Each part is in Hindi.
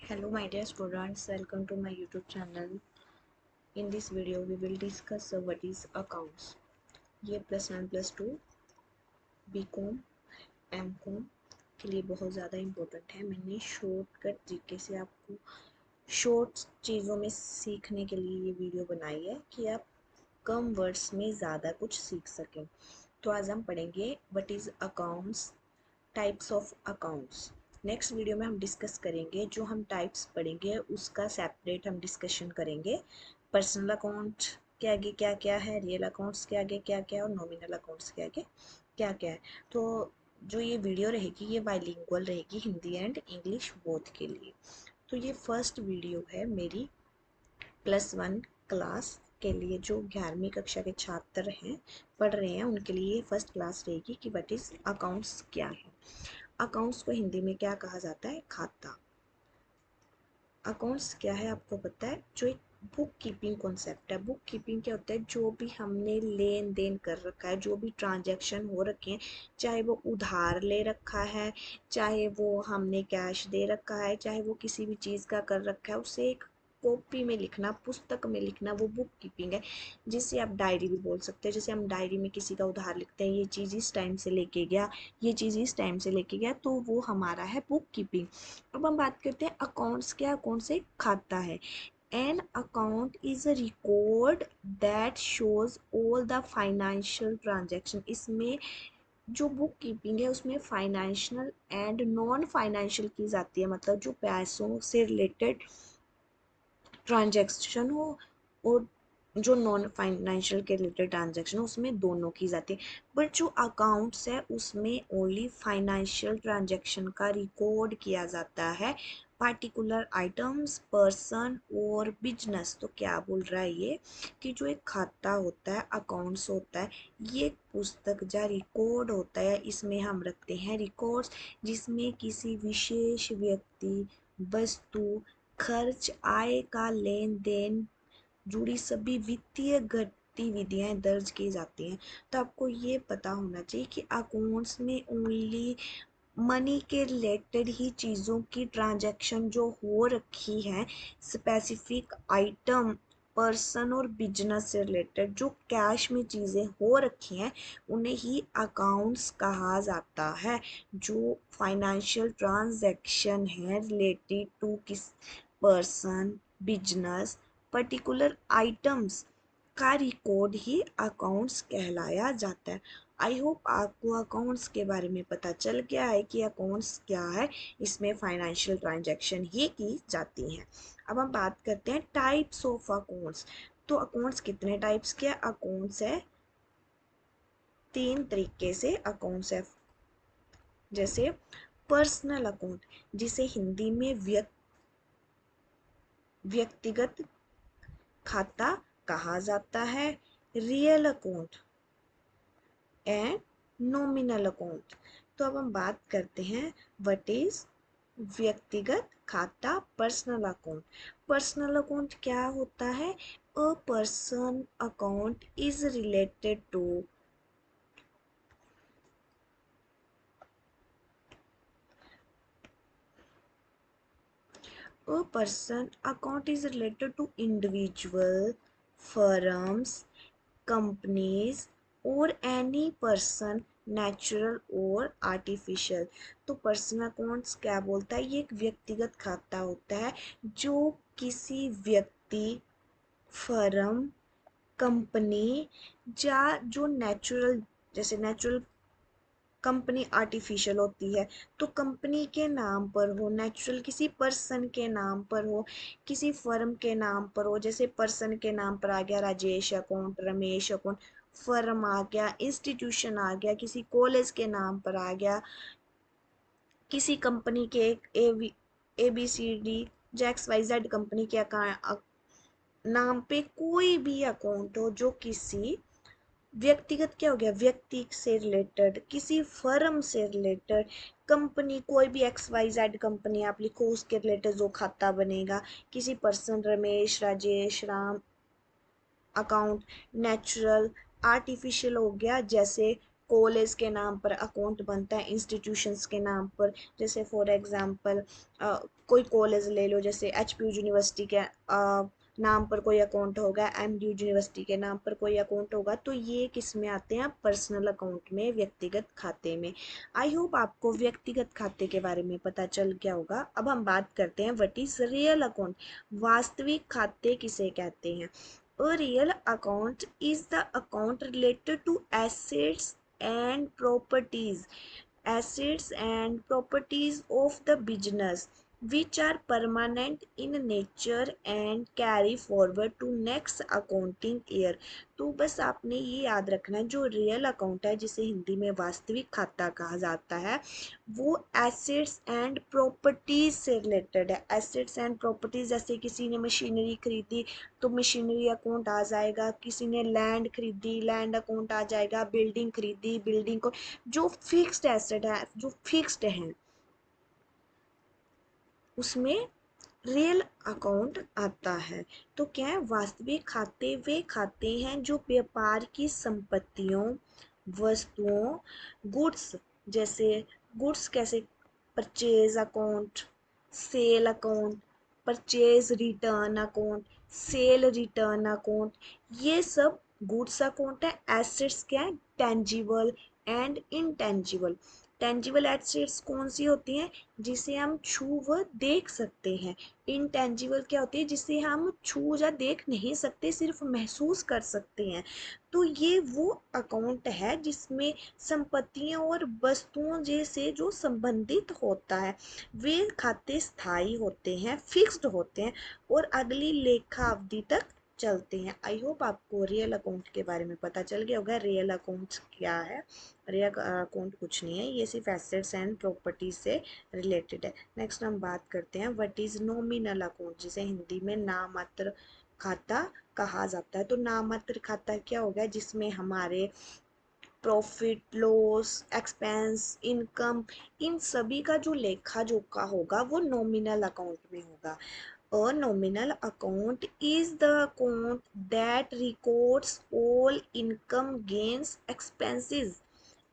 Hello my dear students, welcome to my YouTube channel. In this video we will discuss what is accounts. ये +1 +2 BCom MCom के लिए बहुत ज़्यादा इम्पोर्टेंट है। मैंने शॉर्टकट तरीके से आपको शॉर्ट चीज़ों में सीखने के लिए ये वीडियो बनाई है कि आप कम वर्ड्स में ज़्यादा कुछ सीख सकें। तो आज हम पढ़ेंगे what is accounts, types of accounts. Next video में हम डिस्कस करेंगे, जो हम टाइप्स पढ़ेंगे उसका सेपरेट हम डिस्कशन करेंगे। पर्सनल अकाउंट के आगे क्या क्या है, रियल अकाउंट्स के आगे क्या क्या है और नॉमिनल अकाउंट्स के आगे क्या क्या है। तो जो ये वीडियो रहेगी ये बाइलिंगुअल रहेगी, हिंदी एंड इंग्लिश बोथ के लिए। तो ये फर्स्ट वीडियो है मेरी +1 क्लास के लिए, जो 11वीं कक्षा के छात्र हैं पढ़ रहे हैं उनके लिए फर्स्ट क्लास रहेगी कि व्हाट इज़ अकाउंट्स क्या है। अकाउंट्स को हिंदी में क्या कहा जाता है? खाता। अकाउंट्स क्या है आपको पता है? जो एक बुक कीपिंग कॉन्सेप्ट है। बुक कीपिंग क्या होता है? जो भी हमने लेन देन कर रखा है, जो भी ट्रांजैक्शन हो रखे हैं, चाहे वो उधार ले रखा है, चाहे वो हमने कैश दे रखा है, चाहे वो किसी भी चीज़ का कर रखा है, उसे एक कॉपी में लिखना, पुस्तक में लिखना, वो बुक कीपिंग है। जिसे आप डायरी भी बोल सकते हैं। जैसे हम डायरी में किसी का उधार लिखते हैं, ये चीज़ इस टाइम से लेके गया, ये चीज़ इस टाइम से लेके गया, तो वो हमारा है बुक कीपिंग। अब हम बात करते हैं अकाउंट्स क्या। अकाउंट से खाता है। An account is a record that shows all the financial transaction. इसमें जो बुक कीपिंग है उसमें फाइनेंशियल एंड नॉन फाइनेंशियल की जाती है, मतलब जो पैसों से रिलेटेड ट्रांजेक्शन हो और जो नॉन फाइनेंशियल के रिलेटेड ट्रांजेक्शन हो, उसमें दोनों की जाती है। बट जो अकाउंट्स है उसमें ओनली फाइनेंशियल ट्रांजेक्शन का रिकॉर्ड किया जाता है। पार्टिकुलर आइटम्स, पर्सन और बिजनेस। तो क्या बोल रहा है ये कि जो एक खाता होता है, अकाउंट्स होता है, ये एक पुस्तक या रिकॉर्ड होता है। इसमें हम रखते हैं रिकॉर्ड्स, जिसमें किसी विशेष व्यक्ति, वस्तु, खर्च, आय का लेन देन जुड़ी सभी वित्तीय गतिविधियां दर्ज की जाती हैं। तो आपको ये पता होना चाहिए कि अकाउंट्स में ओनली मनी के रिलेटेड ही चीज़ों की ट्रांजैक्शन जो हो रखी है, स्पेसिफिक आइटम, पर्सन और बिजनेस से रिलेटेड जो कैश में चीज़ें हो रखी हैं, उन्हें ही अकाउंट्स कहा जाता है। जो फाइनेंशियल ट्रांजैक्शन है रिलेटेड टू किस पर्सन, बिजनेस, पर्टिकुलर आइटम्स का रिकॉर्ड ही अकाउंट्स कहलाया जाता है। आई होप आपको अकाउंट्स के बारे में पता चल गया है कि अकाउंट्स क्या है। इसमें फाइनेंशियल ट्रांजैक्शन ही की जाती हैं। अब हम बात करते हैं टाइप्स ऑफ अकाउंट्स। तो अकाउंट्स कितने टाइप्स के? अकाउंट्स है 3 तरीके से अकाउंट्स है। जैसे पर्सनल अकाउंट, जिसे हिंदी में व्यक्तिगत खाता कहा जाता है। Real account and nominal account. तो अब हम बात करते हैं व्हाट इज व्यक्तिगत खाता, पर्सनल अकाउंट। पर्सनल अकाउंट क्या होता है? A person account is related to A person account is related to individual, firms, companies or any person, natural और आर्टिफिशियल। तो पर्सनल अकाउंट्स क्या बोलता है? ये एक व्यक्तिगत खाता होता है जो किसी व्यक्ति, फर्म, कंपनी या जो नेचुरल, जैसे नेचुरल कंपनी आर्टिफिशियल होती है, तो कंपनी के नाम पर हो, नेचुरल किसी पर्सन के नाम पर हो, किसी फर्म के नाम पर हो। जैसे पर्सन के नाम पर आ गया Rajesh account, Ramesh account. Firm आ गया, इंस्टीट्यूशन आ गया, किसी कॉलेज के नाम पर आ गया, किसी कंपनी के ABCD XYZ कंपनी के नाम पे कोई भी अकाउंट हो जो किसी व्यक्तिगत, क्या हो गया, व्यक्ति से रिलेटेड, किसी फर्म से रिलेटेड, कंपनी कोई भी XYZ कंपनी आप लिखो उसके रिलेटेड जो खाता बनेगा। किसी person Ramesh, Rajesh, Ram account. Natural, artificial हो गया, जैसे कॉलेज के नाम पर अकाउंट बनता है, इंस्टीट्यूशंस के नाम पर, जैसे फॉर एग्जांपल कोई कॉलेज ले लो, जैसे एचपीयू यूनिवर्सिटी के नाम पर कोई अकाउंट होगा, एमडी यूनिवर्सिटी के नाम पर कोई अकाउंट होगा, तो ये किस में आते हैं, पर्सनल अकाउंट में, व्यक्तिगत खाते में। आई होप आपको व्यक्तिगत खाते के बारे में पता चल गया होगा। अब हम बात करते हैं व्हाट इज रियल अकाउंट, वास्तविक खाते किसे कहते हैं। A real account is the account related to assets and properties, assets and properties of the business which are permanent in nature and carry forward to next accounting year। तो बस आपने ये याद रखना है, जो रियल अकाउंट है जिसे हिंदी में वास्तविक खाता कहा जाता है, वो एसेट्स एंड प्रॉपर्टीज से रिलेटेड है। एसेट्स एंड प्रॉपर्टीज, जैसे किसी ने मशीनरी खरीदी तो मशीनरी अकाउंट आ जाएगा, किसी ने लैंड खरीदी लैंड अकाउंट आ जाएगा, बिल्डिंग खरीदी बिल्डिंग को, जो फिक्स्ड एसेट है, जो फिक्स्ड है, उसमें रियल अकाउंट आता है। तो क्या है, वास्तविक खाते वे खाते हैं जो व्यापार की संपत्तियों, वस्तुओं, गुड्स, जैसे गुड्स कैसे, purchase account, sale account, purchase return account, cell return account, ये सब गुड्स अकाउंट है। एसेट्स क्या है, tangible and intangible. Tangible assets कौन सी होती हैं, जिसे हम छू व देख सकते हैं। इनटेंजिबल क्या होती है, जिसे हम छू या देख नहीं सकते, सिर्फ महसूस कर सकते हैं। तो ये वो अकाउंट है जिसमें संपत्तियों और वस्तुओं जैसे जो संबंधित होता है, वे खाते स्थायी होते हैं, फिक्स्ड होते हैं और अगली लेखा अवधि तक चलते हैं। आई होप आपको रियल अकाउंट के बारे में पता चल गया होगा। रियल अकाउंट क्या है, रियल अकाउंट कुछ नहीं है, ये सिर्फ एसेट्स एंड प्रॉपर्टीज से रिलेटेड है। नेक्स्ट हम बात करते हैं व्हाट इज नॉमिनल अकाउंट, जिसे हिंदी में नामात्र खाता कहा जाता है। तो नामात्र खाता क्या हो गया, जिसमें हमारे प्रॉफिट लॉस एक्सपेंस इनकम, इन सभी का जो लेखा जोखा होगा वो नॉमिनल अकाउंट में होगा। A nominal account is the account that records all income, gains, expenses,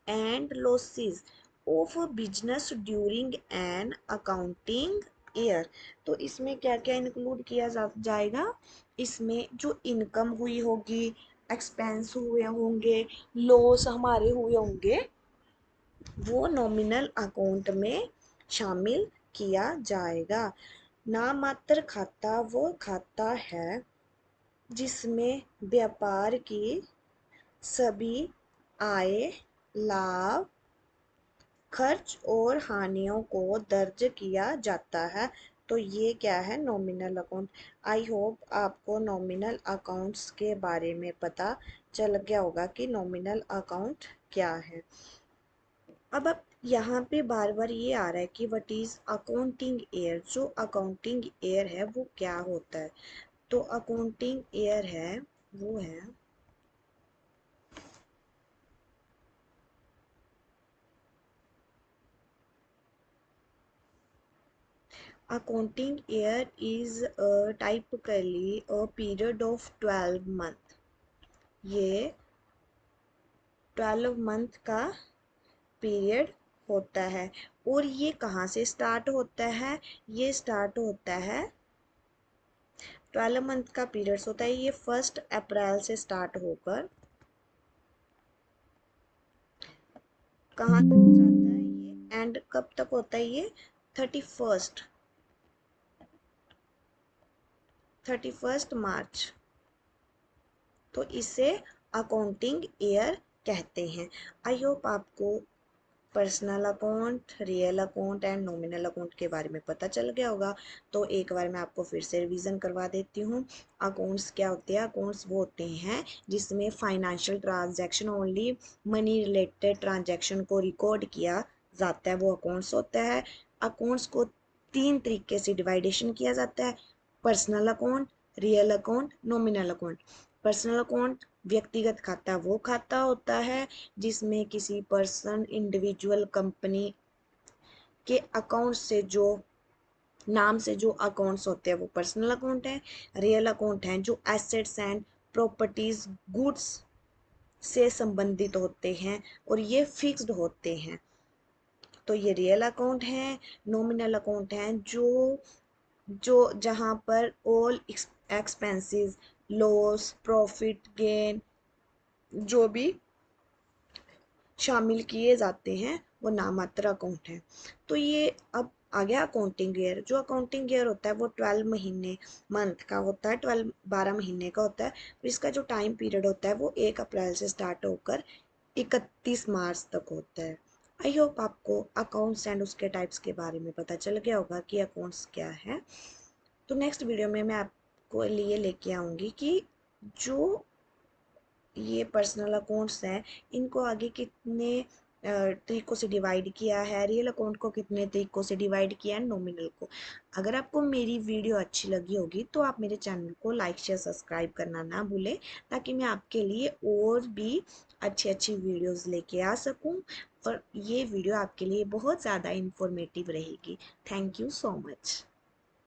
and losses of a business during an accounting year। तो इसमें क्या क्या इंक्लूड किया जाएगा, इसमें जो इनकम हुई होगी, एक्सपेंस हुए होंगे, लॉस हमारे हुए होंगे, वो नॉमिनल अकाउंट में शामिल किया जाएगा। नामात्र खाता वो खाता है जिसमें व्यापार की सभी आय, लाभ, खर्च और हानियों को दर्ज किया जाता है। तो ये क्या है, नॉमिनल अकाउंट। आई होप आपको नॉमिनल अकाउंट्स के बारे में पता चल गया होगा कि नॉमिनल अकाउंट क्या है। अब यहाँ पे बार बार ये आ रहा है कि व्हाट इज अकाउंटिंग ईयर, जो अकाउंटिंग ईयर है वो क्या होता है। तो अकाउंटिंग ईयर है वो है accounting year is typically a period of 12 month. ये 12 मंथ का पीरियड होता है। और ये कहाँ से स्टार्ट होता है, ये स्टार्ट होता है 12 मंथ का पीरियड्स होता है, ये 1 अप्रैल से स्टार्ट होकर कहाँ तक जाता है, ये एंड कब तक होता है, ये 31 मार्च। तो इसे अकाउंटिंग ईयर कहते हैं। आई होप आपको personal account, real account and nominal account के बारे में पता चल गया होगा। तो एक बार मैं आपको फिर से रिवीजन करवा देती हूँ। अकाउंट्स क्या होते हैं, अकाउंट्स वो होते हैं जिसमें financial transaction, only money related transaction को रिकॉर्ड किया जाता है, वो अकाउंट्स होता है। अकाउंट्स को 3 तरीके से डिवाइडेशन किया जाता है, personal account, real account, nominal account. Personal account व्यक्तिगत खाता वो खाता होता है जिसमें किसी पर्सन, इंडिविजुअल, कंपनी के अकाउंट से जो नाम से जो अकाउंट्स होते हैं वो पर्सनल अकाउंट है। रियल अकाउंट हैं जो एसेट्स एंड प्रॉपर्टीज, गुड्स से संबंधित होते हैं और ये फिक्स्ड होते हैं। तो ये रियल अकाउंट हैं। नॉमिनल अकाउंट हैं जो जहाँ पर all expenses, loss, profit, gain जो भी शामिल किए जाते हैं वो नामात्र अकाउंट है। तो ये अब आ गया अकाउंटिंग ईयर। जो अकाउंटिंग ईयर होता है वो 12 महीने मंथ का होता है, 12 महीने का होता है। और इसका जो टाइम पीरियड होता है वो 1 अप्रैल से स्टार्ट होकर 31 मार्च तक होता है। आई होप आपको अकाउंट्स एंड उसके टाइप्स के बारे में पता चल गया होगा कि अकाउंट्स क्या है। तो नेक्स्ट वीडियो में मैं आपको लिए लेके आऊँगी कि जो ये पर्सनल अकाउंट्स हैं इनको आगे कितने तरीकों से डिवाइड किया है, रियल अकाउंट को कितने तरीकों से डिवाइड किया है, नॉमिनल को। अगर आपको मेरी वीडियो अच्छी लगी होगी तो आप मेरे चैनल को लाइक शेयर सब्सक्राइब करना ना भूलें, ताकि मैं आपके लिए और भी अच्छी अच्छी वीडियोस लेके आ सकूं और ये वीडियो आपके लिए बहुत ज़्यादा इंफॉर्मेटिव रहेगी। Thank you so much.